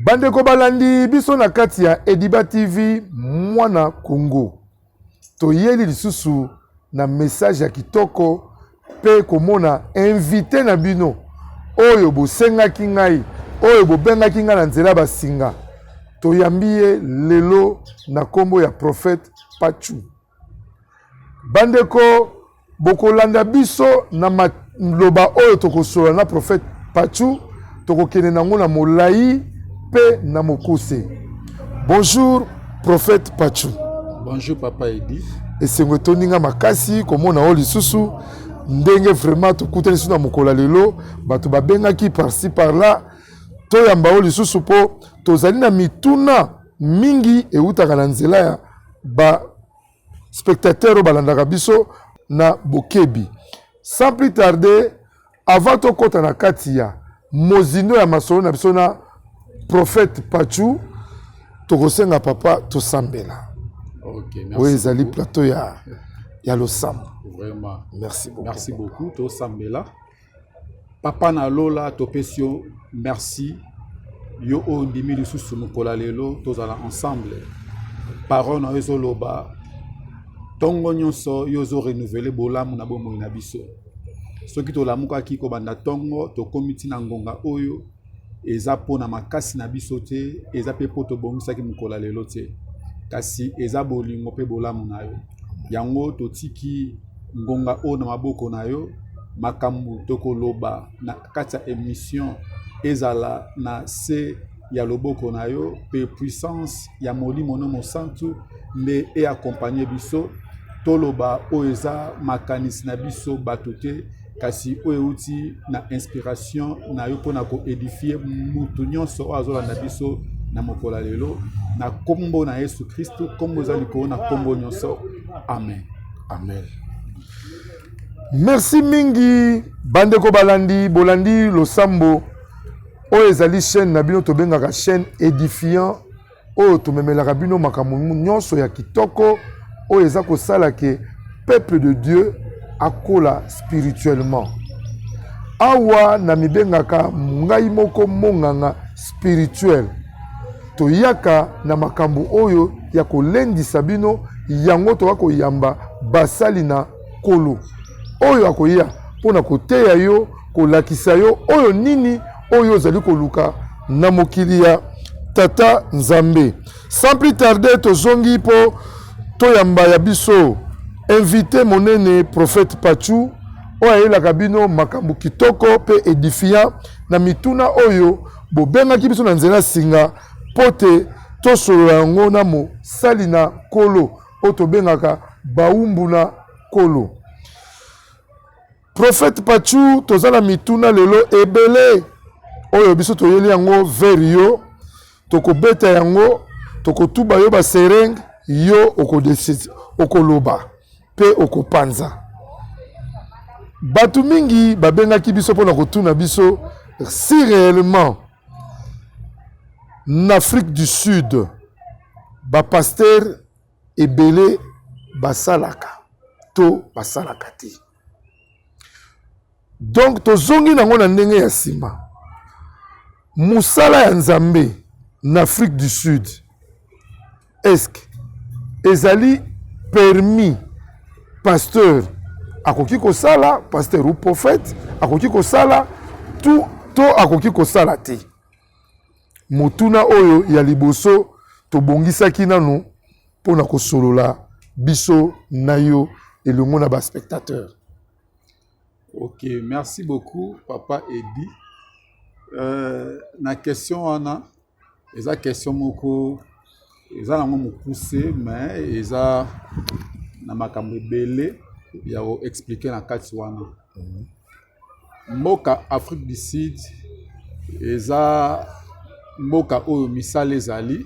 Bandeko balandi biso na kati ya Ediba TV mwana Congo. Toyeli lisusu na message ya kitoko pe komona invité na bino oyo bosengaki ngai oyo bobengaki ngai na nzela basinga. Toyambie lelo na kombo ya prophète Pachu. Bandeko bokolanda biso na maloba oyo tokosola na prophète Pachu tokokene nango na molai pe na mokuse. Bonjour prophète Pachu. Bonjour papa Edi. Esengo toninga makasi komona o lisusu ndenge vraiment tokutani suna mokola lelo bato babengaki par-ci par-là toyamba o lisusu po tozali na mituna mingi eutaka na nzela ya ba spectateur balandaka biso na bokebi. Sans plus tarder, avant tokota na kati ya mozino ya masolo na biso na prophète Pachu tokosenga papa tosambela. Ok, merci. Oui, ezali plateau ya losambo. Vraiment. Merci beaucoup. Merci beaucoup tosambela. Papa na lola topesio merci. Yo o ndimi lisusu mokola lelo tozala ensemble. Parole na yozo loba. Tongo nyonso yozo renouveler bolamu na bomoi na biso. Soki tolamuka kiko banda tongo to komiti na ngonga oyo eza pona makasi na biso te eza pe poto bongisaki mokola lelo te kasi eza bolingo pe bolamu na yo yango totiki ngonga o na maboko na yo makambu tokoloba na kati ya émission ezala na se ya loboko na yo pe puissance ya molimo no mosantu nde e accompagner biso toloba o eza makanisi na biso bato te kasi outi na inspiration na yo pona ko édifier mutu nyonso o azolanda biso na mokola lelo na kombo na Yesu Kristo kombo zali ko na kombo nyonso. Amen. Amen. Merci mingi bandeko balandi bolandi losambo o ezali chaîne na bino tobengaka chaîne édifiant o tomemelaka bino makambo nyonso ya kitoko o eza kosala ke peuple de Dieu akola spirituellement. Awa na mibengaka ngai moko monganga spirituel. Toyaka na makambo oyo ya kolendisa bino yango toka koyamba basali na kolo. Oyo akoya pona koteya yo kolakisa yo oyo nini oyo zali koluka na mokili ya Tata Nzambe. Sans plus tarder tozongi po toyamba ya biso invité monene prophète Pachu oyo la kabino makambo kitoko pe édifiant na mituna oyo bobengaki biso na nzela singa pote tosolola yango na mo sali na kolo oyo tobengaka baumbu na kolo. Prophète Pachu tozala mituna lelo ebele oyo biso toyeli yango vers yo tokobeta yango tokotuba yo basereng yo okoloba pe okopanza. Batu mingi babengaki biso pona kotuna biso si réellement en Afrique du Sud ba pasteur ebele basalaka to basalaka te. Donc tozongi nango na ndenge ya sima musala ya Nzambe en Afrique du Sud est-ce ezali permis pasteur akoki kosala pasteur ou prophète akoki kosala tout to akoki kosala te. Motuna oyo ya liboso tobongisaki nanu pona kosolola biso na yo elongo na ba spectateur. Ok, merci beaucoup papa Edi. Na question wana eza question moko eza nango mokuse mais eza na makambo ebele ya ko expliquer na kati wana. Mboka Afrique du Sud eza mboka oyo misala ezali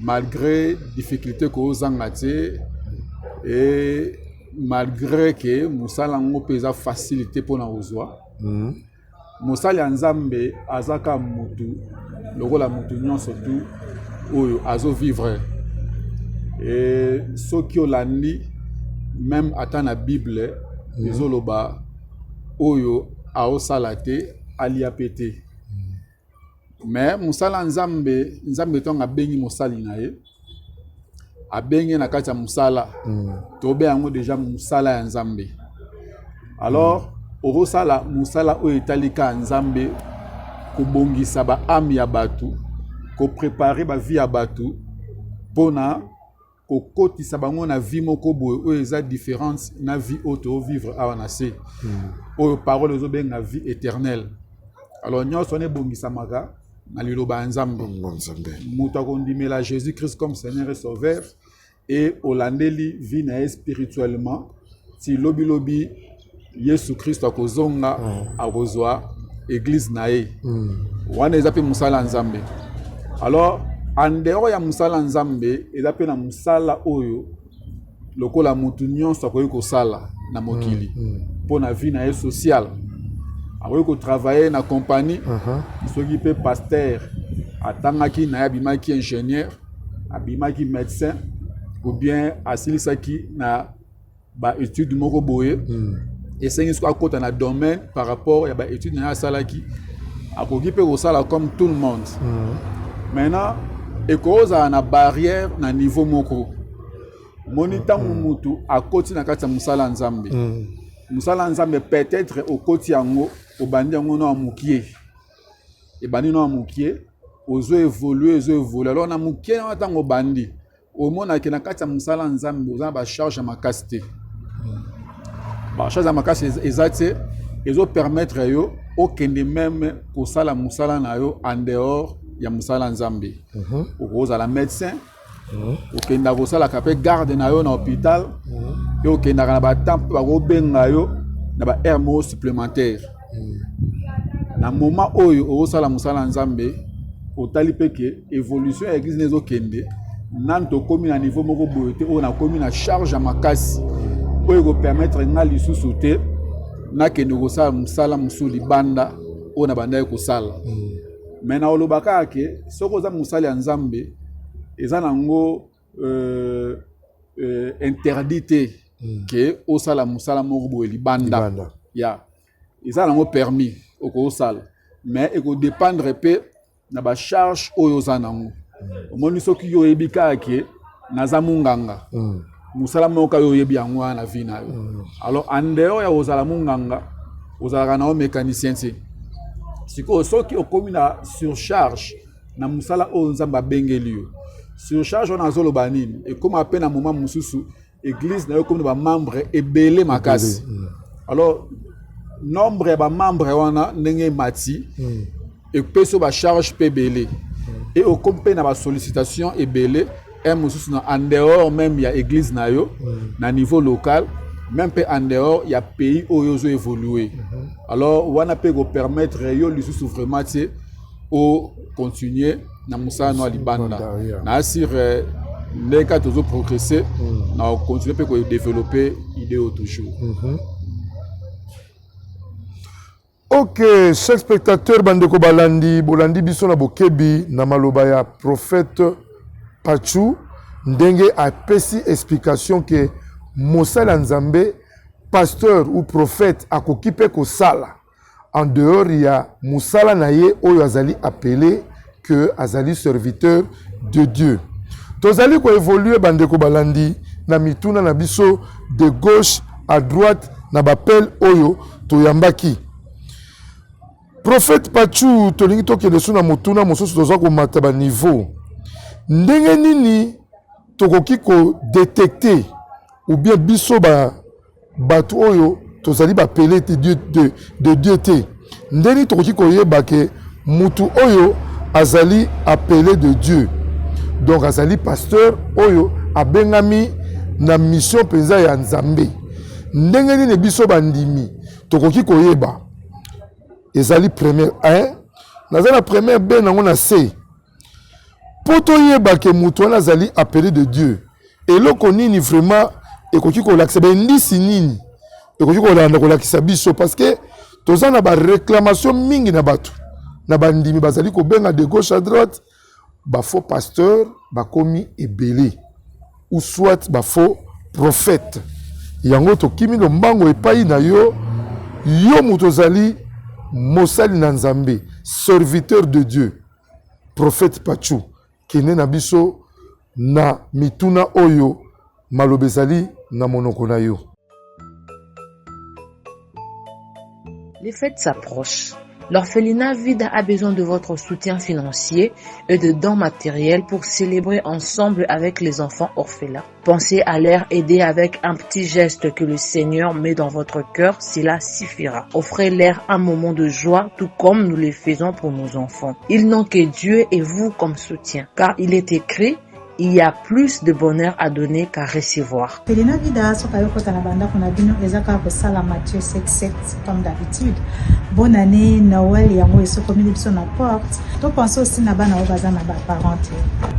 malgré difficulté ko zanga te et malgré que musala ngo peza facilité pona ozwa. Musala ya Nzambe azaka mutu lokola mutu nyonso tu oyo azo vivre et soki olandi même ata na Bible ezoloba oyo aosala te alia pete. mais musala nzambe tonga bengi musali na ye abengi na kati ya musala tobe yango déjà musala ya nzambe. Alors orosala musala oyo etalika nzambe kobongisa ba âme ya batu, ko préparer ba vie ya batu pona ko kotisa bango na vie moko boye oyo eza différence na vie oyo vivre awa na se oyo parole zo benga vie éternelle. Alors nyonso ne bongisa maka na liloba nzambe mutu akondimela Jésus Christ comme Seigneur et Sauveur et olandeli vie na spirituellement ti lobi Yesu Christ akozonga akozwa église na ye wana eza pe musala nzambe. Alors en dehors ya musala nzambe eza pe na musala oyo lokola mutu nyonso akoki kosala na mokili po na vie na ye sociale akoki kotravailler na compagnie soki pe pasteur atangaki na ye abimaki ingénieur abimaki médecin ou bien asilisaki na ba étude moko boye esengi soki akota na domaine par rapport ya ba étude na ye asalaki akoki pe kosala comme tout le monde. Maintenant ekozala na barrière na niveau moko moni ntango mutu akoti na kati ya musala nzambe musala nzambe peut-être okoti yango obandi yango na mukie ebandi na mukie ozo évoluer alors na mukie na ntango bandi omona ke na kati ya musala nzambe oza ba charge ya makasi te ba charge ya makasi ezate ezo permettre yo okende même kosala musala na yo en dehors ya musala nzambe okozala médecin okenda kosala kape garde na yo na hôpital et okenda na batemple bakobenga yo na ba heure supplémentaire na moment oyo okosala musala nzambe otali peke évolution ya église nezokende nanto komi na niveau moko boye te oyo na komi na charge ya makasi oyo ko permettre nga lisusu te nakende kosala musala musuli banda oyo na banda kosala. Mais na olobaka ke soko za musali ya nzambe eza nango interdité ke osala musala moko boye libanda ya eza nango permis oko osala mais eko dépendre pe na ba charge oyo za nango omoni soki yo ebika ke naza munganga musala moko yo yebi yango na vie na yo alors en dehors ya ozala munganga ozala na mécanicien te siko soki okomi na surcharge na musala oyo nzambe abengeli yo surcharge wana azoloba nini ekoma ape na moment mosusu église na yo komi na bamembre ebele makasi alors nombre ya bamembre wana ndenge emati epesi bacharge mpe ebele et okomi mpe na basollicitation ebele un mosusu na en dehors même ya église na yo na niveau local même peu en dehors, il y a pays où ils ont évolué. Alors, on a pu permettre yo lisusu vraiment au continuer na musa no libanda. Na sur les cas toujours progresser, na continuer pe développer idée toujours. Ok, chers spectateurs, bandeko bolandi biso na bokebi na maloba ya prophète Pachu ndenge a pesi explication que Mosala Nzambe, pasteur ou prophète akokipe ko sala. En dehors, il y a Moussala Naye oyo azali appelé que azali serviteur de Dieu. Tozali ko évoluer bandeko balandi na mituna na biso de gauche à droite na bapel oyo toyambaki. Prophète Pachu tolingi tokende so na motuna mosusu toza ko mata ba niveau. Ndenge nini tokoki ko détecter ou bien biso batu oyo tozali bapele te Dieu de Dieu te ndeni tokoki koyeba ke mutu oyo azali appelé de Dieu donc azali pasteur oyo abengami na mission penza ya Nzambe ndenge nini biso bandimi tokoki koyeba ezali première 1 nazala première B nango na C poto yeba ke mutu wana azali appelé de Dieu eloko nini vraiment ekoki kolakisa bendisi nini ekoki kolanda kolakisa biso parce que toza na ba réclamation mingi na batu na bandimi bazali ko benga de gauche à droite ba faux pasteur ba komi ebele ou soit ba faux prophète yango to kimi lo mbango epai na yo yo mutozali mosali na Nzambe serviteur de Dieu prophète Pachu kene na biso na mituna oyo maloba ezali na monoko na yo. Les fêtes s'approchent. L'orphelinat Vida a besoin de votre soutien financier et de dons matériels pour célébrer ensemble avec les enfants orphelins. Pensez à leur aider avec un petit geste que le Seigneur met dans votre cœur, cela suffira. Offrez-leur un moment de joie tout comme nous le faisons pour nos enfants. Ils n'ont que Dieu et vous comme soutien, car il est écrit: il y a plus de bonheur à donner qu'à recevoir. Orphelinat Vida sokayokota na banda kuna bino ezaka ko sala Matthieu 7:7 comme d'habitude. Bonne année, Noël yango esokomi biso na porte. To pense aussi na bana o baza na ba parents.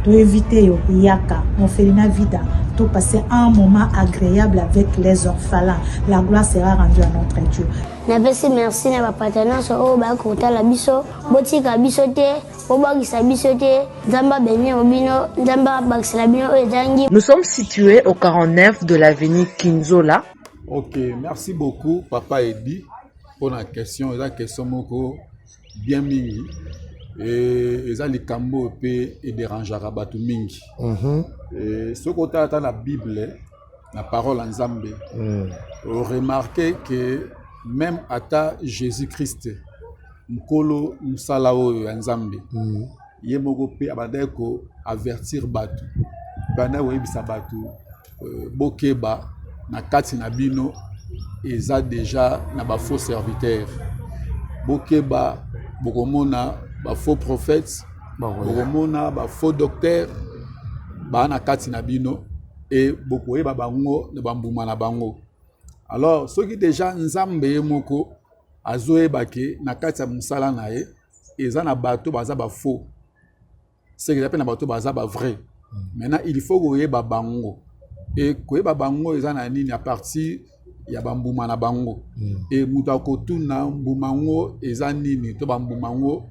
To éviter yo yaka Orphelinat Vida. To passer un moment agréable avec les orphelins. La gloire sera rendue à notre Dieu. Napesi merci na bapartenance oyo bakotala biso botika biso te obakisa biso te nzamba beni obino nzamba bakisela bino oyo ezangi. Nous sommes situés au 49 de l'avenue Kinzola. Ok, merci beaucoup Papa Edi pour la question. La question moko bien mingi et eza likambo pe et dérangeara batu mingi. Et ce côté dans la Bible, la parole en Zambé, remarquez que même ata Jésus-Christ mkolo musala oyo ya Nzambe ye moko pe abandai ko avertir batu banda oyebisa batu bokeba na kati na bino eza déjà na ba faux serviteurs bokeba bokomona ba faux prophètes bokomona ba faux docteurs ba na kati na bino et bokoyeba bango na bambuma na bango. Alors, ceux qui déjà Nzambe moko azoyeba ke na kati ya musala na ye eza na bato baza ba faux. C'est que j'appelle na bato baza ba vrai. Maintenant, il faut koyeba bango. Et koyeba bango eza na nini à partir ya bambuma na bango. Et mutu akotuna mbuma ngo eza nini to bambuma ngo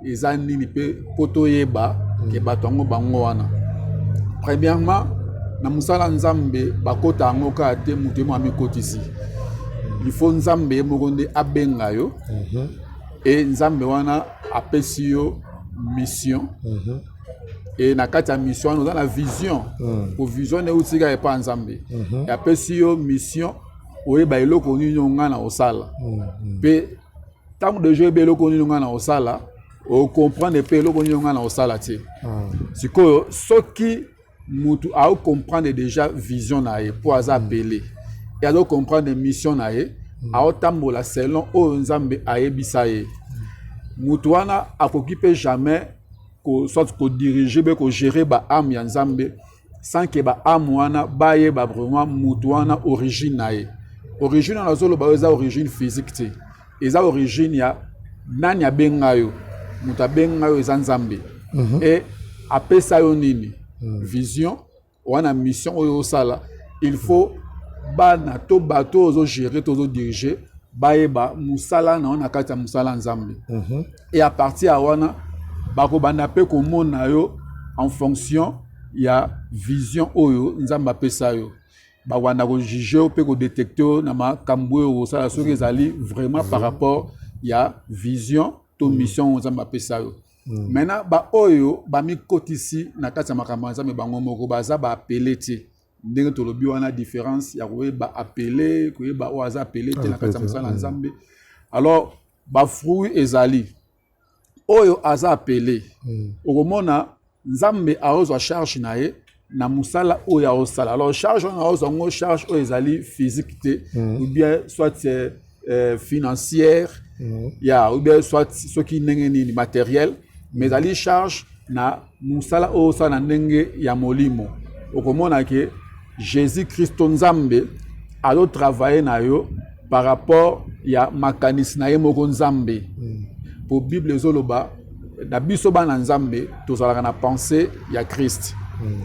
eza nini pe poto yeba ke bato ngo bango wana. Premièrement, na musala Nzambe bakota ngo ka te mutu mo amikotisi. Il faut Nzambe mokonde abenga yo et Nzambe wana apesi yo mission et na kati ya mission nous dans la vision pour vision ne utika pa Nzambe et apesi yo mission oyeba eloko nini nga na osala pe tant de jeu eloko nini nga na osala o comprendre pe eloko nini nga na osala ti sikoyo soki mutu a comprendre déjà vision na ye pour aza appeler et à comprendre mission na ye a otambola selon o Nzambe ayebisa ye mutu wana akoki pe jamais ko soit ko diriger be ko gérer ba âme ya Nzambe sans que ba âme wana ba ye ba vraiment mutu wana origine na ye origine na zolo ba eza origine physique te eza origine ya nani abenga yo mutu abenga yo eza Nzambe et apesa yo nini vision wana mission oyo sala il faut bana to bato ozo gérer to ozo diriger baeba musala na ona kati ya musala Nzambe et à partir à wana bako bana pe ko mona yo en fonction ya vision oyo Nzambe apesa yo ba wana ko juger pe ko détecter na makambo oyo sala soki ezali vraiment par rapport ya vision to mission Nzambe apesa yo. Maintenant ba oyo ba mi kotisi na kati ya makambo Nzambe bango moko baza ba appeler ti ndenge to lobi wana différence ya koyeba appeler koyeba o aza appeler te na kati ya musala Nzambe. Alors ba fruit ezali oyo aza appeler okomona Nzambe aozwa charge na ye na musala oyo aosala. Alors charge on aozwa ngo charge oyo ezali physique te ou bien soit financière ya ou bien soit ce qui ndenge ni matériel mais ali charge na musala oyo osala na ndenge ya molimo. Okomona ke Jésus Christ Nzambe alo travailler na yo par rapport ya makanisi na ye moko Nzambe. Pour Bible ezoloba na biso bana Nzambe tozalaka na pensée ya Christ.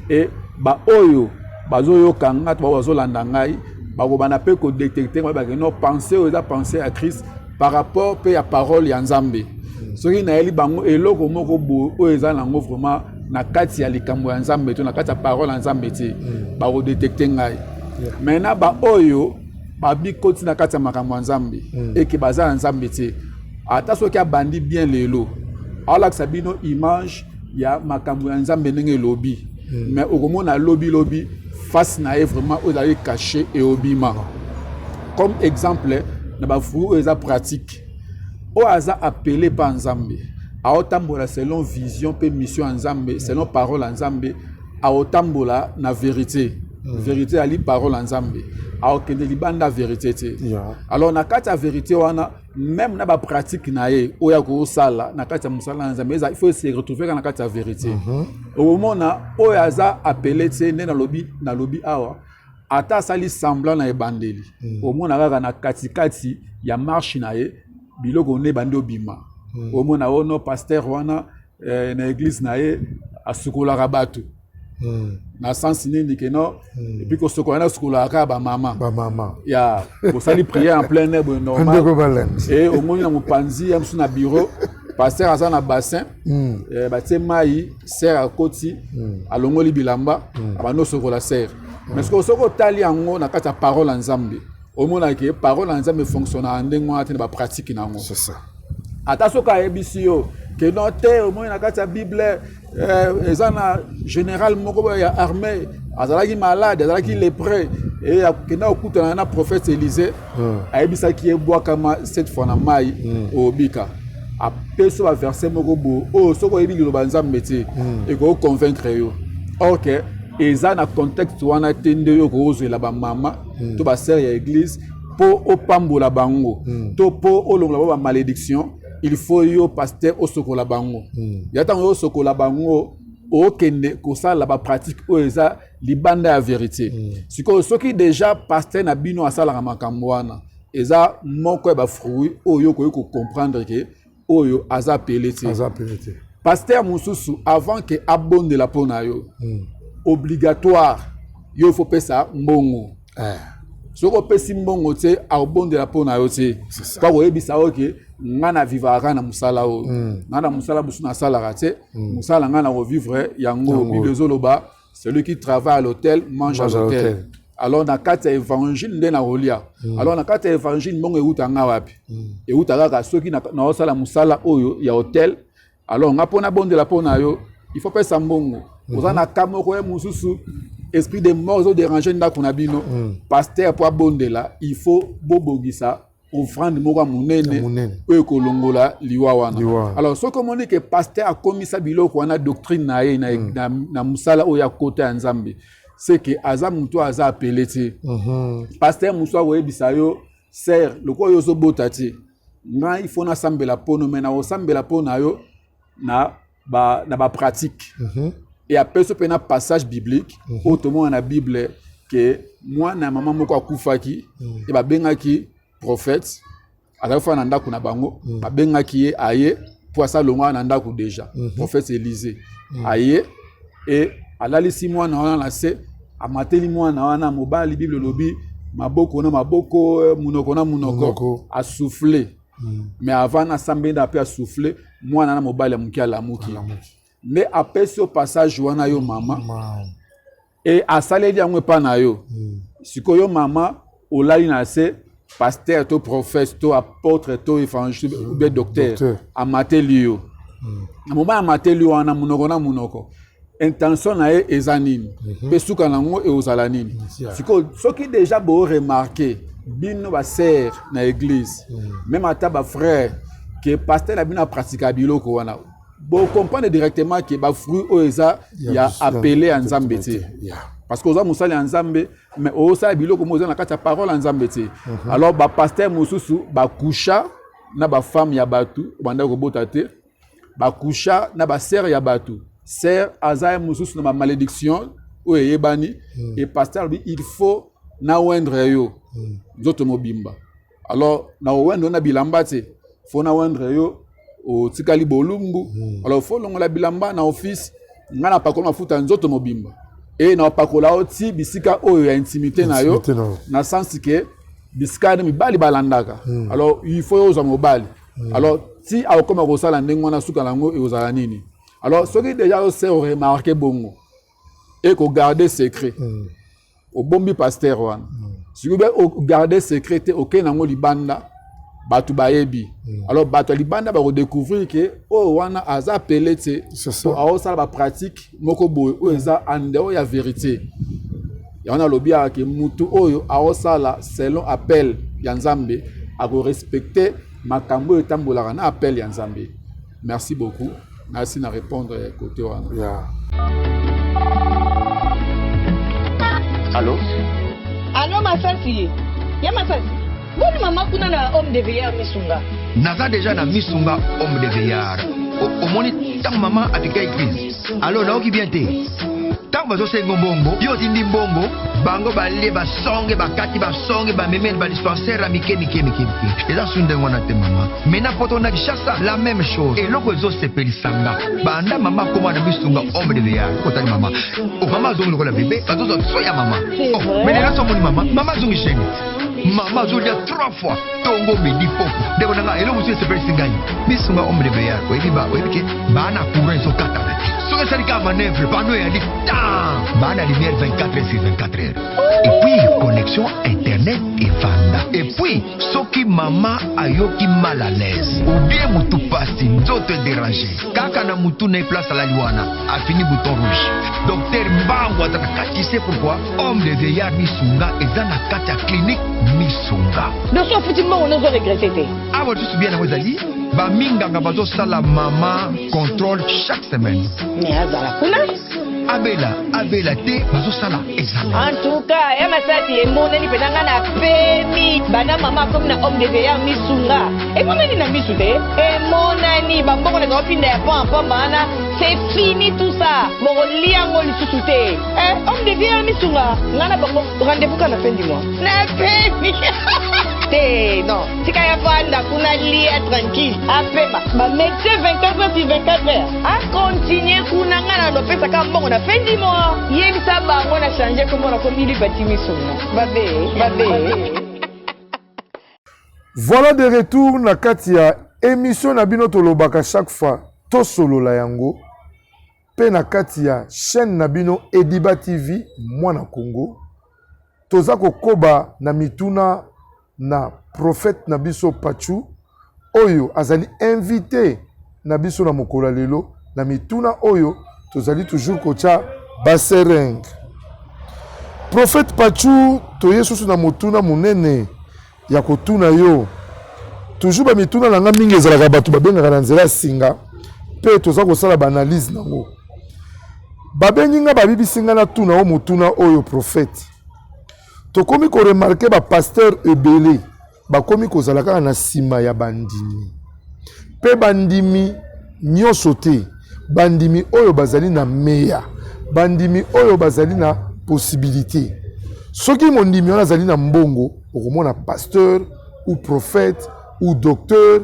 Et ba oyo bazoyoka nga to bazolanda ngai bakobana pe ko détecter ba ke no pensée oyo eza pensée ya Christ par rapport pe ya parole ya Nzambe. Soki na eli bango eloko moko bo oyo eza nango vraiment na kati ya likambo ya Nzambe to na kati ya parole ya Nzambe te ba ko détecter ngai. Maintenant ba oyo ba bikoti na kati ya makambo ya Nzambe et ke baza na Nzambe te ata soki abandi bien lelo ala sabino image ya makambo ya nzambe ndenge lobby mais okomona lobby face na vraiment aux aller caché et obima comme exemple na ba fruit eza pratique o aza appelé par nzambe a otambola selon vision pe mission nzambe selon parole nzambe a otambola na vérité vérité ali parole nzambe a okende libanda vérité te alors na kati ya vérité wana même na ba pratique na ye oya ko sala na kati ya musala nzambe il faut se retrouver na kati ya vérité au moment oya aza appelé te na lobby awa ata sali semblant na ebandeli au moment kaka na kati ya marche na ye biloko ne bande obima au moment ono pasteur wana na église na ye asukola rabatu na sens nini que non et puis ko sokola sukola ka ba mama ya ko sali prière en plein air normal et au moment na mopanzi ya msu na bureau pasteur asa na bassin ba tie mai ser à koti alongoli bilamba abano sokola ser mais ce que soko tali yango na kata parole nzambe au moment que parole nzambe fonctionne en ndengo ate ba pratique nango c'est ça ata soka ebisio que noté au moins na kati ya bible ezana général moko ya armée azalaki malade azalaki lépreux et kena okutana na prophète Élisée ayebisa ki ebwakama cette fois na mai obika apeso ba verset moko bo o soko yebi liloba nzambe te et ko convaincre yo OK ezana contexte wana tende yo ko ozela ba mama to ba sœur ya église po opambola bango to po olongola ba malédiction il faut yo pasteur au sokola bango yata yo sokola bango o kende ko ça la ba pratique o eza libanda ya vérité siko soki déjà pasteur na bino asala makambo wana eza moko ba fruit o yo ko comprendre que o yo aza pelete pasteur mususu avant que abonde la pona yo obligatoire yo faut pesa mbongo soko pesi mbongo te abonde la pona yo te pa ko yebisa oke ngana vivara na musala o ngana musala busu na sala rate musala ngana revivre yango bible zoloba celui qui travaille à l'hôtel mange à l'hôtel alors na kata évangile nde na rolia alors na kata évangile mbongo euta nga wapi euta kaka soki na osala musala oyo ya hôtel alors nga pona bonde la pona yo il faut pesa mbongo ozana kamoko ya mususu esprit de mort au déranger ndako na bino pasteur pour bondela il faut bobogisa offrande moko munene o kolongola liwa wana alors ce comme on dit que pasteur a commis sa biloko wana doctrine na ye na musala o ya côté ya nzambe c'est que aza muto aza appelé te pasteur muso o yebisa yo sert loko yo zo botati nga il faut na sambela pono mena o sambela pona yo na ba pratique et après ce pena passage biblique autrement na bible que moi na maman moko akufaki et ba bengaki prophète alafa na ndako na bango ba bengaki ye aye pour ça longa na ndako déjà prophète Élisée aye et alalisi mwana wana na se amateli mwana wana mobali bible lobi maboko na maboko munoko na munoko a souffler mais avant na sambenda pe a souffler mwana na mobali amuki alamuki mais après ce passage wana yo mama et asaleli yango pa na yo sikoyo mama olali na se pasteur to prophète to apôtre to évangile ou bien docteur amateli yo na mobali amateli wana munoko na munoko intention na ye ezanini pe suka nango e ozala nini sikoyo soki déjà bo remarquer bino ba sœur na église même ata ba frère que pasteur na bino a pratiquer biloko wana bon comprendre directement que ba fruit o eza ya appelé en nzambe te parce que oza musali nzambe mais o sa biloko mo eza na kati ya parole nzambe te alors ba pasteur mususu ba kusha na ba femme ya batu banda ko bota te ba kusha na ba sœur ya batu sœur aza mususu na ba malédiction o yebani et pasteur il faut na wendre yo zoto mobimba alors na wendre na bilamba te faut na wendre yo o tikali bolumbu alors faut longola bilamba na office ngana pakola mafuta nzoto mobimba et na pakola oti bisika oyo ya intimité na yo na sens que bisika na mibali balandaka alors il faut oza mobali alors si akoma ko sala ndengo na suka lango e ozala nini alors ce qui déjà c'est remarquer bongo et ko garder secret au bombi pasteur wana si vous garder secret OK nango libanda bato bayebi alors bato libanda ba redécouvrir que oh wana aza appelé te pour aosala ba pratique moko boye o eza ande ya vérité ya wana lobia ke mutu oyo aosala selon appel ya Nzambe a respecter makambo etambolaka na appel ya Nzambe. Merci beaucoup. Merci na répondre côté wana. Allô? Allô Masasi. Ya Masasi. Boni mama kuna na homme de veillard Misunga. Naza déjà na Misunga homme de veillard. Au moni tant maman avec église. Allô naoki bien te. Tant bazo sengo mbongo, yo tindi mbongo, bango balé ba songe ba kati ba songe ba memel ba dispensaire à mike. Et là sunde ngona te maman. Mena poto na kishasa la même chose. Et loko zo sepeli sanga. Banda mama koma na Misunga homme de veillard. Kota maman. Oh maman zongo ko la bébé, bazo zo soya maman. Oh, mais là so moni maman, maman zongi chéni. Maman zo dia 3 fois. Tongo medi popo. Debo nanga elo musu sepeli singani. Misunga homme de veillard. Ko ebiba, ko ebike. Bana courant so kata. Soki esalika manœuvre pano ya temps bana lumière 24 heures sur 24 heures et puis connexion internet et vanda et puis soki mama ayoki mal à l'aise ou bien mutu pasi nzoto dérangé kaka na mutu na place à la liwana a fini bouton rouge docteur mbango ataka kati c'est pourquoi homme de veillard Misunga eza na kati ya clinique Misunga Donc so futi mbango nozo regretter te. Ah ouais, tout bien na wezali ba minganga bazo sala mama contrôle chaque semaine. Mais azala kuna Abela te bazo sala examen. en tout cas ya Masasi emoneli penanga na pemi bana mama comme na homme de veillard Misunga emoneli na misu te emonani bambongo na kopinda ya pampa bana c'est fini tout ça bokolia ngo lisusu te homme de veillard Misunga ngana bango rendez-vous kana fin du mois na pemi te non tika ya fanda kuna lia tranquille apema ba médecin 24 heures sur 24 heures a continuer kuna ngana lopesa ka mbongo na fin du mois yebisa bango na changer comme on a comme il bâti Misunga babe Voilà de retour na kati ya émission na bino tolobaka chaque fois to solo la yango pe na kati ya chaîne na bino Ediba TV mwana Congo toza kokoba na mituna na prophète na biso Pachu oyo azali invité na biso na mokolo lelo na mituna oyo tozali toujours kocha basereng prophète Pachu toyesusu na motuna munene ya kotuna yo toujours ba mituna nanga mingi ezalaka bato babengaka na nzela singa pe toza kosala ba analyse nango babengi nga babibisinga na tuna o motuna oyo prophète tokomi ko remarquer ba pasteur ebele bakomi kozala kaka na sima ya bandimi pe bandimi nyonso te bandimi oyo bazali na meya bandimi oyo bazali na possibilité soki mondimi wana azali na mbongo okomona pasteur ou prophète ou docteur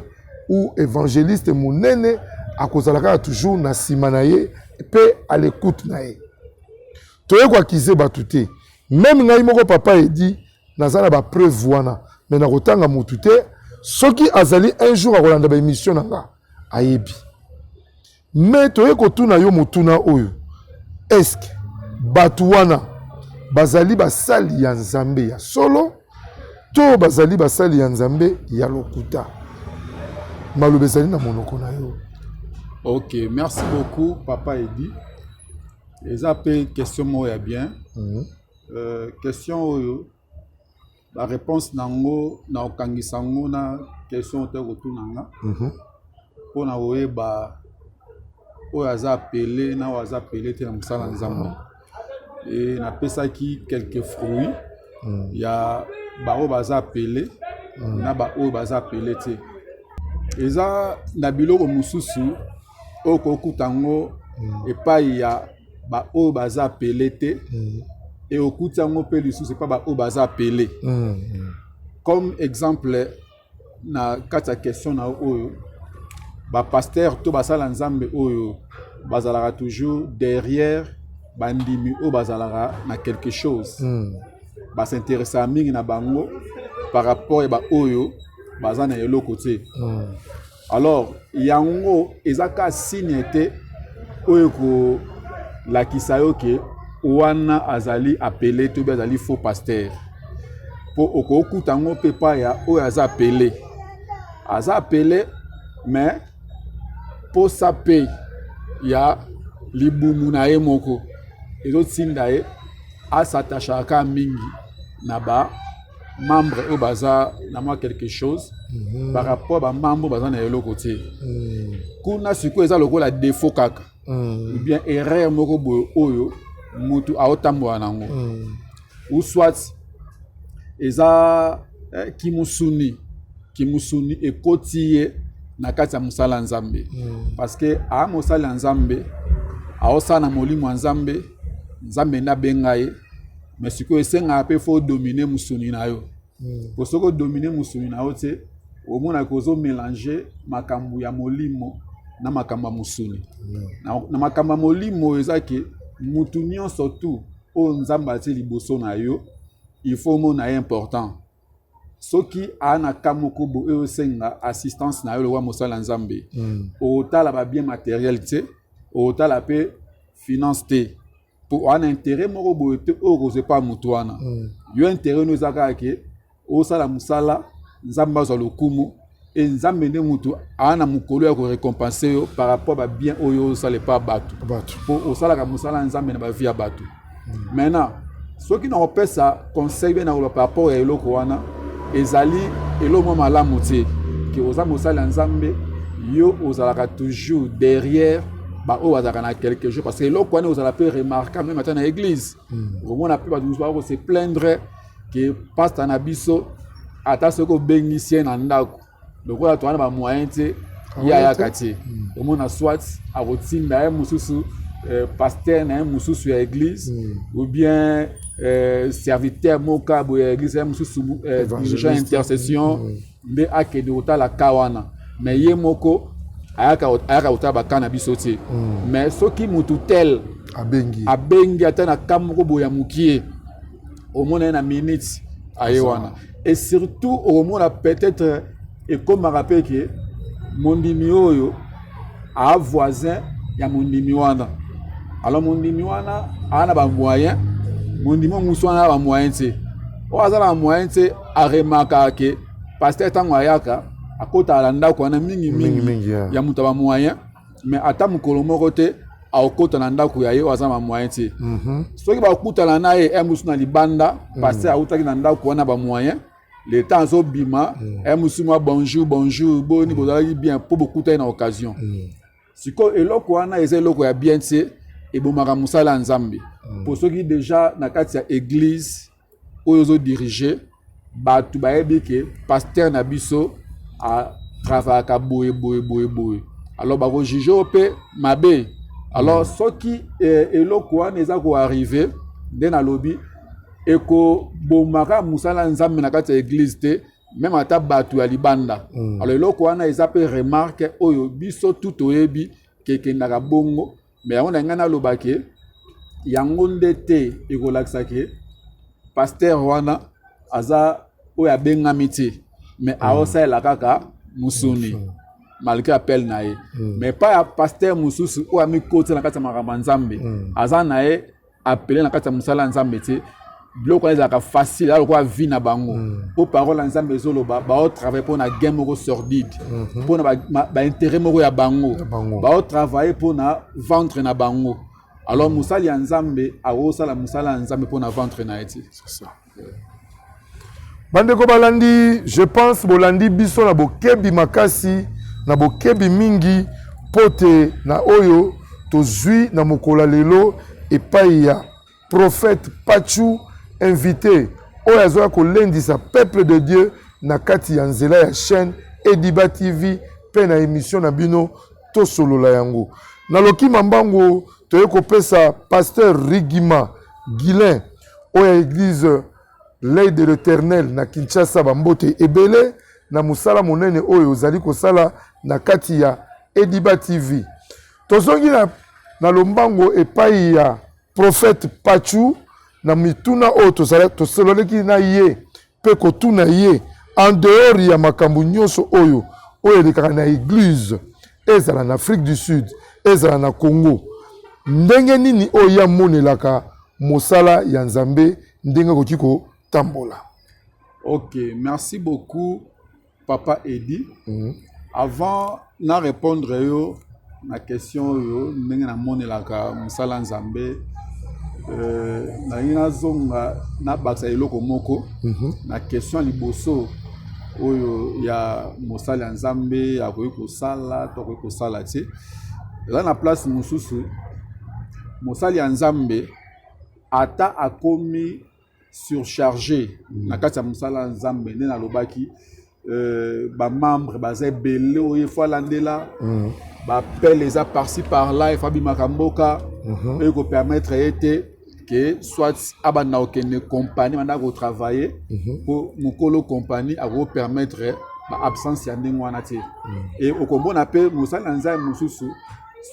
ou évangéliste monene akozala kaka toujours na sima na ye pe à l'écoute na ye toye koakize bato te même ngai moko papa edi nazala ba preuve wana mais na kotanga mutu te soki azali un jour akolanda ba émission nanga ayebi mais toye kotuna yo motuna oyo est-ce que bato wana bazali basali ya Nzambe ya solo to bazali basali ya Nzambe ya lokuta malobe ezali na monoko na yo. Ok, merci beaucoup papa Edi. Eza pe question moya bien. Question oyo la réponse nango na okangisa ngo na question te kotunanga. Pona oyeba oyo aza appelé na oyo aza appelé te na mosala Nzambe. Et na pesaki quelques fruits. Ya ba oyo baza appelé na ba oyo baza appelé te. Eza na biloko mususu okokutango epai ya ba oyo baza appelé te et okutango pe lisusu pa ba oyo baza appelé. Comme exemple na kata question na oyo ba pasteur to basala Nzambe oyo bazalaka toujours derrière bandimi oyo bazalaka na quelque chose. Ba s'intéresser mingi na bango par rapport à ba oyo baza na eloko te. Alors yango ezaka signe te oyo ko lakisa yo ke wana azali appelé to azali faux pasteur po okokutango pe pa ya oyo aza appelé aza appelé mais pour sa paye ya libumu na ye moko ezotinda ye asatachaka mingi na ba membre o baza na moi quelque chose par rapport ba membre baza na eloko te kuna siko eza lokola défaut kaka ou bien erreur moko boyo oyo mutu aotambola nango ou soit eza kimusuni ekoti ye na kati ya mosala nzambe parce que a mosala nzambe aosala na molimo ya nzambe nzambe nabenga ye mais sikoyo esenga mpe fo dominer musuni na yo po soko dominer musuni na yo te omona kozo mélanger makambo ya molimo na makambo ya musuni na makambo ya molimo eza ke mutu nyonso tu oyo nzambe atie liboso na yo il faut mona ye important soki ana kamoko bo oyo senga assistance na yo le wa mosala nzambe otala ba bien matériel te otala pe finance te pour un intérêt moko bo te ose pas mutuana yo intérêt no zaka ke osala musala nzamba za lokumu et nzambe ne mutu ana mukolo ya ko récompenser yo par rapport ba bien oyo osala pas batu pour osala ka musala nzambe na ba vie ya batu maintenant soki na opesa conseil na par rapport à eloko wana ezali eloko malamu te ke oza mosala nzambe yo ozalaka toujours derrière ba o azaka na quelque chose parce que eloko wana ozala pe remarquable même dans l'église omona pe ba ko se plaindre que pasteur na biso ata soko bengisien na ndako lokola to wana ba moyen te ya kati omona soit akotinda ya mususu pasteur na mususu ya église ou bien serviteur moka boya église ya mususu dirigeant intercession nde akede otala kawana mais ye moko ayaka otaba kana biso te mais soki mutu tel abengi ata na kamoko boya mukie omona na minute ayewana et surtout omona peut-être et comme rappelle que mondimi oyo a voisin ya mondimi wana alors mondimi wana ana ba moyen mondimi muswana ba moyen te o azala ba moyen te a remarquer que pasteur tango ayaka akota la ndako wana mingi ya mutu ba moyen mais ata mukolo moko te akota na ndako ya ye o azala ba moyen te soki ba okuta na ye emusu na libanda pasteur autaki na ndako wana ba moyen le temps au bima emusuma bonjour boni bozalaki bien pour beaucoup de occasion siko eloko wana eza eloko ya bien te ebomaka musala nzambe pour ceux qui déjà na kati ya église oyo zo diriger batu bayebi ke pasteur na biso a travailler ka boye alors ba ko juger pe mabe alors soki eloko wana eza ko arriver de na lobby eko bomaka musala nzambe na kati ya église te même ata batu ya libanda alors eloko wana eza pe remarque oyo biso tout oyebi kekendaka bongo mais yango na ngana lobake yango nde te ekolakisa ke pasteur wana aza oyo abengami te mais aosalela kaka musuni malgré appel na ye mais pas ya pasteur mususu oyo amikoti na kati ya makambo nzambe aza na ye appelé na kati ya musala nzambe te biloko wana ezalaka facile aloko vie na bango po parole nzambe ezoloba baotravaille mpona gain moko sordide mpona baintérêt moko ya bango baotravaille mpona ventre na bango alors mosali ya nzambe akosala mosala ya nzambe mpona ventre na ye te bandeko balandi je pense bolandi biso na bokebi makasi na bokebi mingi pote na oyo tozwi na mokolo lelo epai ya prophète Pachu invité oyo azoya kolendisa peuple de Dieu na kati ya nzela ya chaîne Ediba TV pe na émission na bino tosolola yango na lokima mbango toye kopesa pasteur Rigima Guilin oyo église l'œil de l'Éternel na Kinshasa bambote ebele na musala monene oyo ozali kosala na kati ya Ediba TV tozongi na lombango epai ya prophète Pachu na mituna oyo tosololeki na ye pe kotuna ye en dehors ya makambo nyonso oyo elekaka na église ezala na Afrique du Sud ezala na Congo ndenge nini oyo amonelaka mosala ya nzambe ndenge koki kotambola. Ok, merci beaucoup Papa Edi. Avant de répondre à la question, je vais vous Moussala Nzambe. La question liboso il y a Moussala Nzambe, il y a Kosala, Kosala. Là, la place Moussoussou, Moussala Nzambe, ata a commis surchargé. Na kati Moussala Nzambe, na lobaki. Membre basé belé il faut landela appel les a par-ci par-là il faut bimakamboka et ko permettre été que soit abana okene compagnie manda ko travailler pour mukolo compagnie a ko permettre absence ya ndengwana te et okombona pe Moussala Nzambe mususu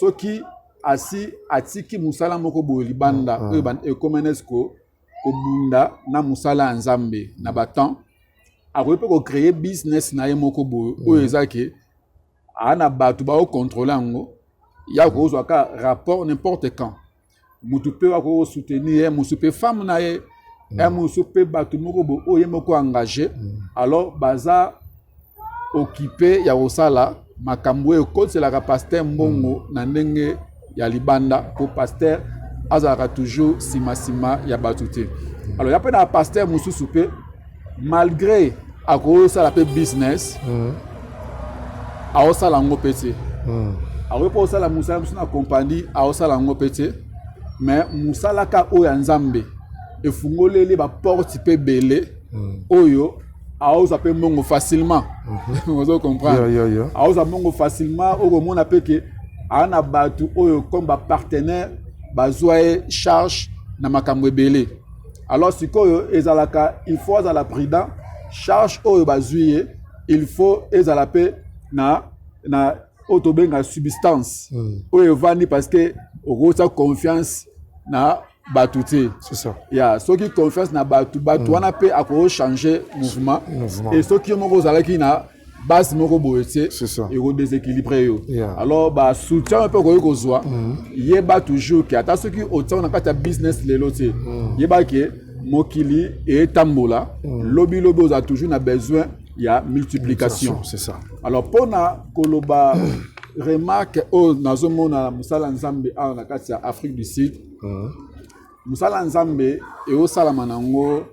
soki asi atiki Moussala moko bolibanda e komenesco ko bunda na Moussala Nzambe na batan a créer business na yemoko bo o ezaki ana batu ba contrôler ngo ya ko zo ka rapport n'importe quand mutu pe wa ko soutenir mutu pe femme na ye mutu pe batu moko bo o yemoko engagé alors baza occupé ya osala makambo e ko c'est la pasteur mbongo na ndenge ya libanda pour pasteur azara toujours sima ya batuté alors ya pe na pasteur musu soupe malgré à cause ça la business a osa la ngopete a repo ça la Moussala na compagnie a osa la ngopete mais Moussala ka o ya Nzambe e fungolele ba porte pe belé oyo a osa pe mongo facilement vous comprenez a osa mongo facilement o mona pe ke ana batu oyo comme ba partenaire ba zoye charge na makambo belé alors sikoyo ezalaka il faut à la prudent charge oyo bazuye il faut ezalape na autobenga substance oyo vandi parce que okosa confiance na batute c'est ça ya soki confiance na batu wana pe ako changer mouvement et soki moko zalaki na base moko boete c'est ça et déséquilibré yo alors ba soutien un peu ko kozwa yeba toujours que ata soki autant na kata business lelo te yeba ke mokili et tambola lobby a toujours na besoin il y a multiplication c'est ça alors pour na koloba remarque au nazomona Moussala Nzambe na kati ya Afrique du Sud Moussala Nzambe et au salamanango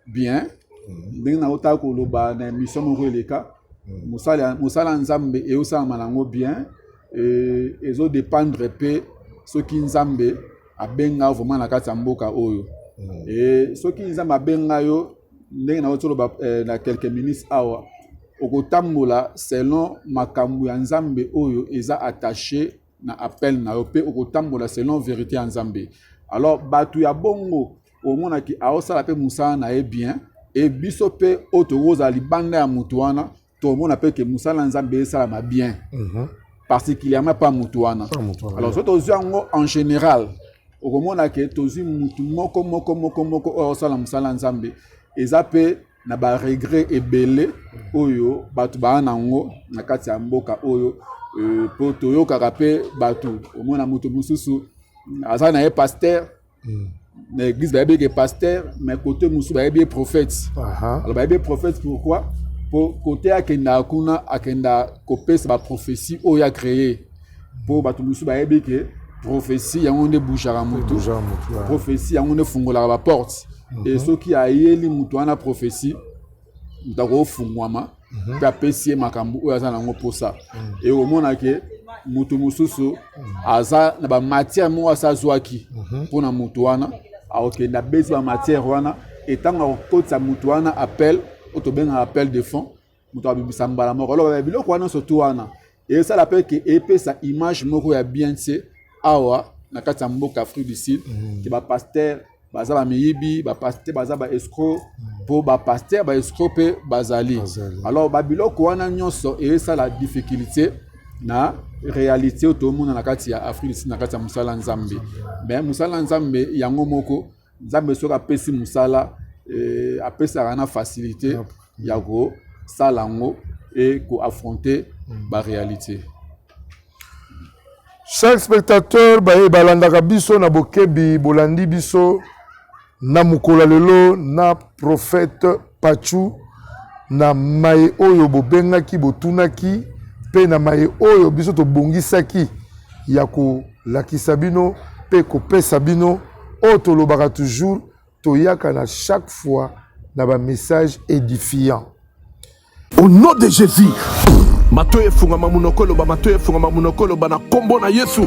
bien ndenge na ota koloba na mission moko eleka Moussala Nzambe et au salamanango bien et ezo dépendre pe soki Nzambe abenga vraiment na kati ya mboka oyo et ce qui nous a mabenga yo ndenge na otolo na quelques minutes awa okotambola selon makambu ya Nzambe oyo eza attaché na appel na yope okotambola selon vérité ya Nzambe alors batu ya bongo omona ki aosala pe Moussala na e bien et biso pe otoza libanda ya mutu wana to mona pe ke Moussala Nzambe esala ma bien particulièrement pas mutu wana alors so tozo yango en général okomona ke tozi mutu moko o sala Moussala Nzambe ezape na ba regret ebele oyo batu ba nango na kati ya mboka oyo po toyoka kape batu omona mutu mususu aza na pasteur na église ba yebeke pasteur mais côté musu ba yebeke prophète alors ba yebeke prophète pourquoi pour côté akenda kuna akenda kopesa ba prophétie oyo a créé pour batu musu ba yebeke prophétie yango nde bouchara mutu prophétie yango nde fungola ba porte et ceux qui a yeli mutu wana prophétie ndako fungwama pe apesi makambu oyo aza nango posa et omona ke mutu mususu aza na ba matière mo asa zwaki pona mutu wana aokenda besi ba matière wana etanga okotsa mutu wana appel otobenga appel de fond mutu abibisa mbala moko alors biloko wana surtout wana et ça l'appelle que epesa image moko ya bien tse awa na kati ya mboka Afrique du Sud ki ba pasteur baza ba miyibi ba pasteur baza ba escroc pour ba pasteur ba escroc pe bazali alors ba biloko wana nyonso et ça la difficulté na réalité otomona na kati ya Afrique du Sud na kati ya Moussala Nzambe mais Moussala Nzambe yango moko Nzambe soka pesi Moussala apesa na facilité ya go salango et ko affronter ba réalité. Chaque spectateur balandaka biso na bokebi bolandi biso na mukola lelo na prophète Pachu na maye oyo bobengaki botunaki pe na maye oyo biso tobongisaki ya kolakisa bino pe kopesa bino oyo tolobaka toujours toyaka na chaque fois na ba message édifiant. Au nom de Jésus, matoye funga mamunokolo ba matoye funga mamunokolo ba na kombo na Yesu.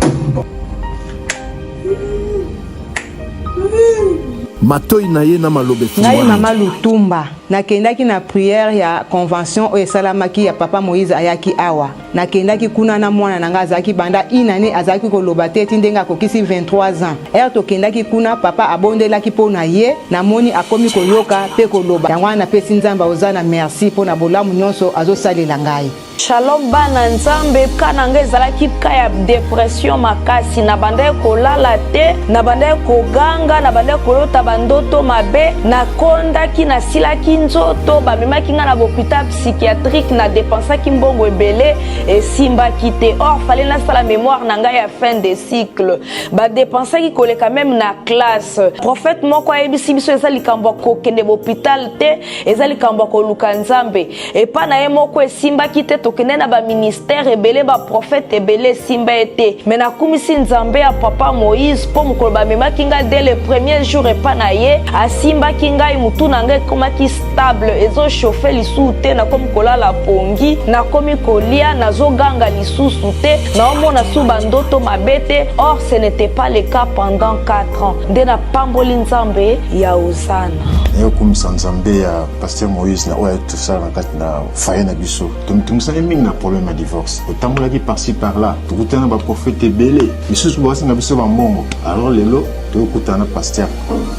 Matoyi na ye na malobe ngai mama Lutumba nakendaki na prière ya convention oyo esalamaki ya papa Moïse ayaki awa nakendaki kuna na mwana na ngai azalaki banda inane azalaki koloba te eti ndenge akokisi 23 ans ere tokendaki kuna papa abondelaki mpo na ye namoni akomi koyoka mpe koloba yango wana napesi nzambe ozana merci mpo na bolamu nyonso azosalela ngai. Shalom bana nzambe kana ngai ezalaki ka ya depression makasi na banda kolala te na banda koganga na banda kolota bandoto mabe na kondaki na silaki nzoto bamemaki nga na hôpital psychiatrique na dépensaki mbongo ebele esimbaki te or fallait nasala mémoire na ngai ya fin de cycle badépensaki koleka même na classe prophète moko ayebisi biso eza likambo kokende hôpital te eza likambo koluka nzambe epa na ye moko esimbaki te tokende na ba ministère ebele ba prophète ebele simba ete mais nakumisi nzambe ya papa Moïse po mokolo bamemaki nga dès le premier jour epa na ye asimbaki ngai mutu na ngai ekomaki stable ezochauffe lisusu te nakomi kolala pongi nakomi kolia nazoganga lisusu te naomona su bandoto mabe te or ce n'était pas le cas pendant 4 ans nde napamboli nzambe ya Osana nayokumisa nzambe ya pasteur Moïse na oyo tosala na kati na faye na biso tomitungisani mingi na problème ya divorce otambolaki par-ci par-là tokutana baprofete ebele lisusu bawasinga biso bambongo alors lelo tokutana na pasteur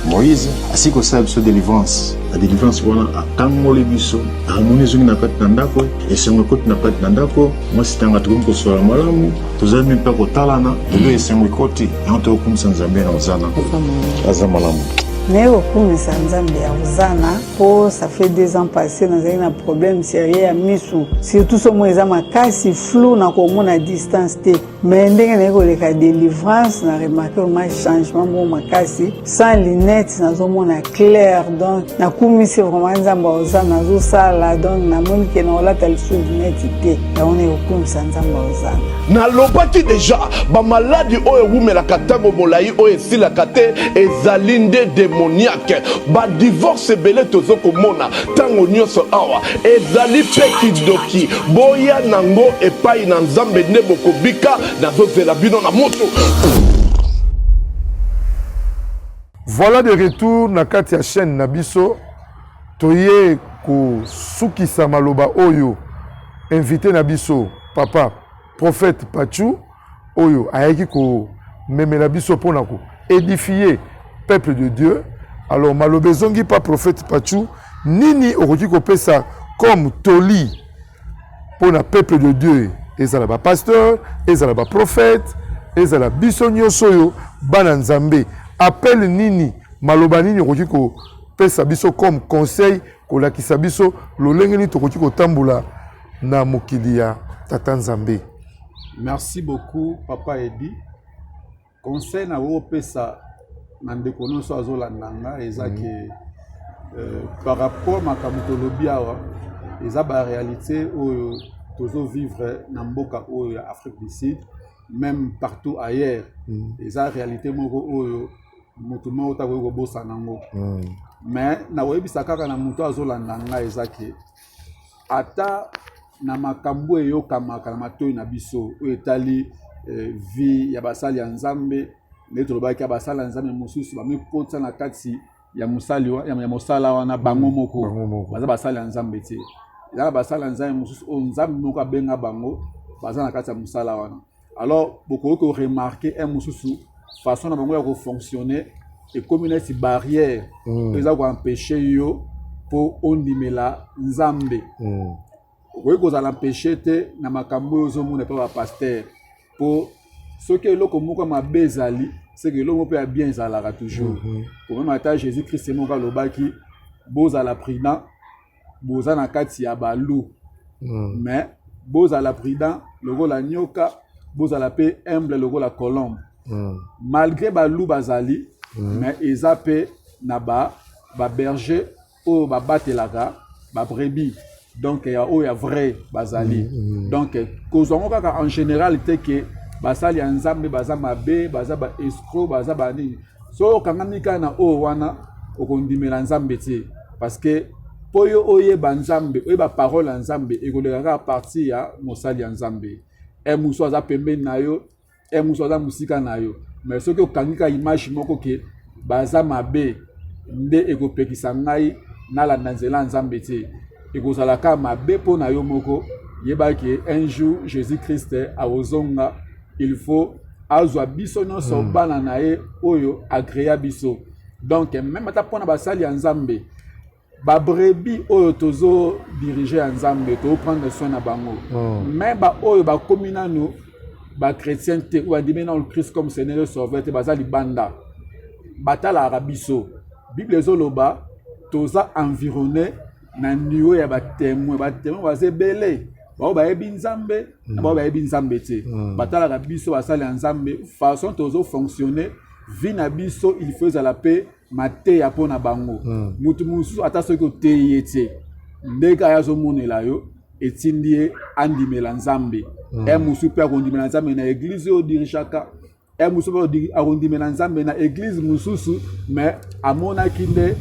Moïse asili kosala biso délivrance la délivrance wana akangoli biso akamoni ezongi na kati na ndako esengo ekoti na kati na ndako mwasi tanga tokomi kosola malamu tozali mpe mpe kotalana lelo esengo ekoti yango tokokumisa nzambe na ozana aza malamu naye kokumisa nzambe ya ozana po ça fait 2 ans passé nazali na problème sérieux ya misu surtout somo eza makasi flou na komona distance te mais ndenge naye koleka délivrance na remarqué ma changement mo makasi sans lunettes nazomona clair donc nakumisi vraiment nzambe ya ozana nazosala donc namoni ke na olata lisu lunettes te yango naye kokumisa nzambe ya ozana nalobaki deja bamaladi oyo ewumelaka ntango molai oyo esilaka te ezali nde démoniaque badivorce ebele tozokomona ntango nyonso awa ezali mpe kidoki boya nango epai na nzambe nde bokobika nazozela bino na moto. Voilà de retour na kati ya chaîne na biso toye kosukisa maloba oyo invité na biso papa prophète Pachu oyo ayaki ko memela biso pona ko édifier peuple de Dieu. Alors malobe zongi pas prophète Pachu nini okoki kopesa comme toli pona peuple de Dieu ezala ba pasteur ezala ba prophète ezala biso nyonso oyo bana nzambe appel nini maloba nini okoki kopesa biso comme conseil kolakisa biso lolenge nini tokoki kotambola na mokili ya tata nzambe. Merci beaucoup papa Edi. Conseil na opesa na ndeko nyonso azolanda nga eza ke par rapport makambo tolobi awa eza ba réalité oyo tozo vivre na mboka oyo ya Afrique du Sud même partout ailleurs eza réalité moko oyo mutu moko takoki kobosa nango mais na oyebisa kaka na mutu azolanda nga eza ke ata na makambo eyokamaka na matoyi na biso oyo etali vie ya basali ya nzambe nde tolobaki ya basali ya nzambe mosusu bamikotisa na kati ya mosala wana bango moko baza basali ya nzambe te ezaka basali ya nzambe mosusu oyo nzambe moko abenga bango baza na kati ya mosala wana alors bokoki koremarke un mosusu façon na bango ya kofonctionne ekomi neti barrière oyo eza koempêche yo mpo ondimela nzambe okoki kozala empêche te na makambo oyo ozomona epa bapaster mpo soki eloko moko mabe ezali seke eloko moko mpe ya bien ezalaka toujours po meme ata jésus christ moko alobaki bozala prudent boza na kati ya balu mais bozala prudent lokola nyoka bozala mpe humble lokola colombe malgré balu bazali mais eza mpe na baberger oyo babatelaka ba brebis donc il y a vrai bazali donc kozongo kaka en général te que basali ya nzambe baza mabe baza ba escroc baza ba nini so kangami kana o wana okondimela nzambe te parce que poyo oye ba nzambe oye ba parole ya nzambe ekoleka partie ya mosali ya nzambe muso aza pembeni na yo muso aza musika na yo mais soki okangika image moko ke baza mabe nde ekopekisa ngai nalanda nzela ya nzambe te ekozalaka mabe mpo na yo moko yebaki un jour Jésus Christ aozonga il faut azwa biso nyonso bana na ye oyo agréa biso donc même ata mpona basali ya nzambe babrebi oyo tozo diriger ya nzambe to prendre soin na bango mais ba oyo bakomi nanu bachrétien te ou bandimi na Christ comme Seigneur et Sauveur te baza libanda batalaka biso Bible ezoloba toza environné na niveau ya batémoin baza ebele bao bayebi nzambe na bao bayebi nzambe te batalaka biso basali ya nzambe façon tozo fonctionner vie na biso il faut ezala pe mateya mpo na bango mutu mosusu ata soki oteyi ye te ndenge aya azomonela yo etindi ye andimela nzambe mosusu mpe akondimela nzambe na eglize oyo dirishaka mosusu mpe akondimela nzambe na eglize mosusu mais amonaki nde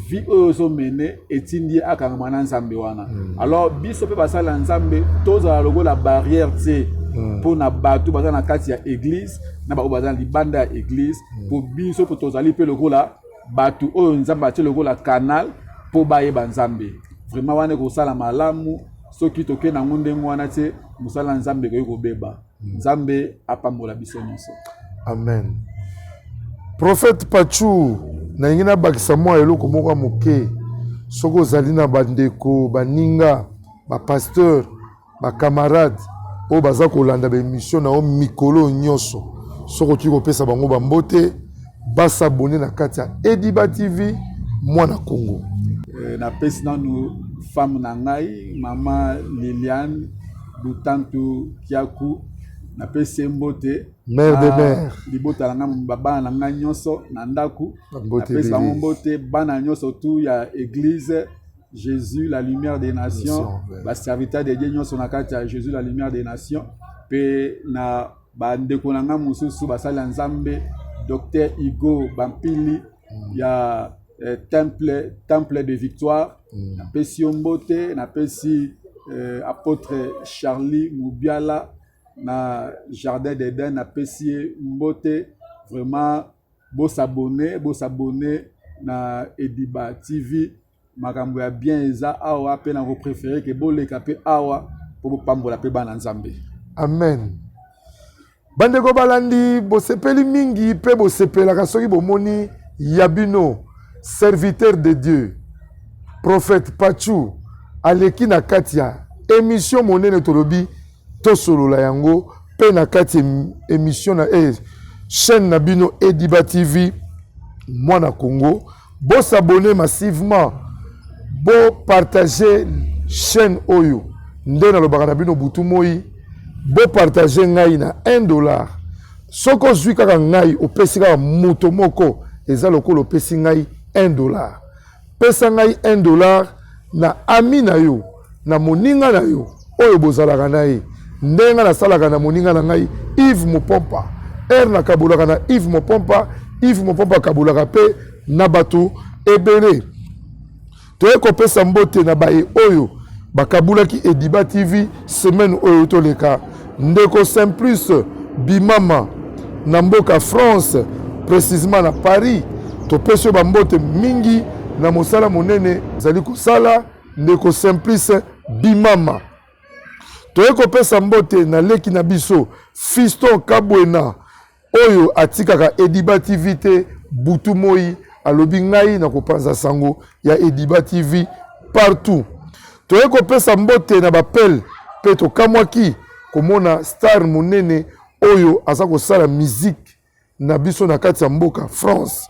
vie oyo ozomene etindi ye akangama na nzambe wana alors biso mpe basala ya nzambe tozala lokola barrière te mpo na bato baza na kati ya église na bato baza na libanda ya église mpo biso mpo tozali mpe lokola bato oyo nzambe atie lokola canal mpo bayeba nzambe vraiment wana ekosala malamu soki tokende nango ndenge wana te mosala nzambe ekoki kobeba nzambe apambola biso nyonso amen. Prophète Pachu nalingi nabakisa mwa eloko moko ya moke soki ozali na bandeko baninga bapasteur bacamarade oyo baza kolanda baémission na yo mikolo nyonso soki okoki kopesa bango bambote basabone na kati ya Ediba TV mwana Congo. Napesi nanu femme na ngai mama Liliane Butantu Kiaku napesi mbote mère de mère libota na baba na ngai nyonso na ndaku napesi bango mbote bana nyonso tu ya église Jésus la lumière des nations ba serviteur de Dieu nyonso na kati ya Jésus la lumière des nations pe na bandeko na ngai mosusu basali ya nzambe Docteur Hugo Bampili ya temple de victoire napesi mbote napesi apôtre Charlie Mubiala na jardin d'Eden napesi mbote vraiment beau s'abonner na Ediba TV makambo ya bien eza awa pe na ko préférer que boleka pe awa po pambola pe bana nzambe amen. Bandeko balandi bosepeli mingi pe bosepelaka soki bomoni yabino serviteur de Dieu prophète Pachu aleki na kati ya émission monene tolobi tosolola yango pe na kati émission na chaîne na bino Ediba TV mwana Congo bo s'abonner massivement bo partager chaîne oyo nde na lobaka na bino butu moi bo partager ngai na $1 soko ozwi kaka ngai opesi kaka moto moko eza lokola opesi ngai $1 pesa ngai $1 na ami na yo na moninga na yo oyo bozalaka na ye ndenge nasalaka na moninga na ngai Yves Mopompa na kabulaka na Yves Mopompa kabulaka pe na bato ebele toye kopesa mbote na baye oyo bakabulaki Ediba TV semaine oyo toleka ndeko Simplice Bimama na mboka France précisément na Paris topesi bambote mingi na mosala monene zali kosala ndeko Simplice Bimama toye kopesa mbote na leki na biso Fiston Kabwena oyo atikaka Ediba TV te butu moi alobi ngai na kopanza sango ya Ediba TV partout toye kopesa mbote na bapel pe tokamwaki komona star monene oyo aza kosala musique na biso na kati ya mboka France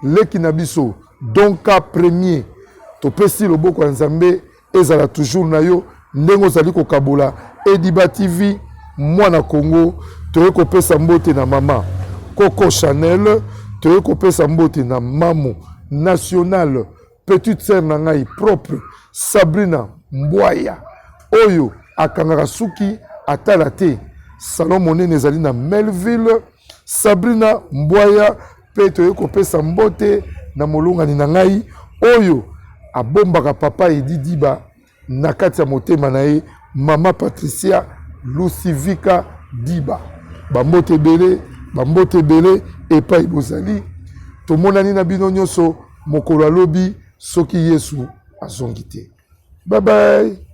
leki na biso Donka Premier topesi loboko ya Nzambe ezala toujours na yo ndenge ozali kokabola Ediba TV mwana Congo toye kopesa mbote na mama Coco Chanel toye kopesa mbote na Mamo National petite sœur na ngai propre Sabrina Mbwaya oyo akangaka suki atala te salon monene ezali na Melville. Sabrina Mbwaya pe toye kopesa mbote na molungani na ngai oyo abombaka papa Edi Diba na kati ya motema na ye mama Patricia Lucivika Diba. Bambote bele epai bozali tomonani na bino nyonso mokolo alobi soki Yesu azongi te. Bye bye.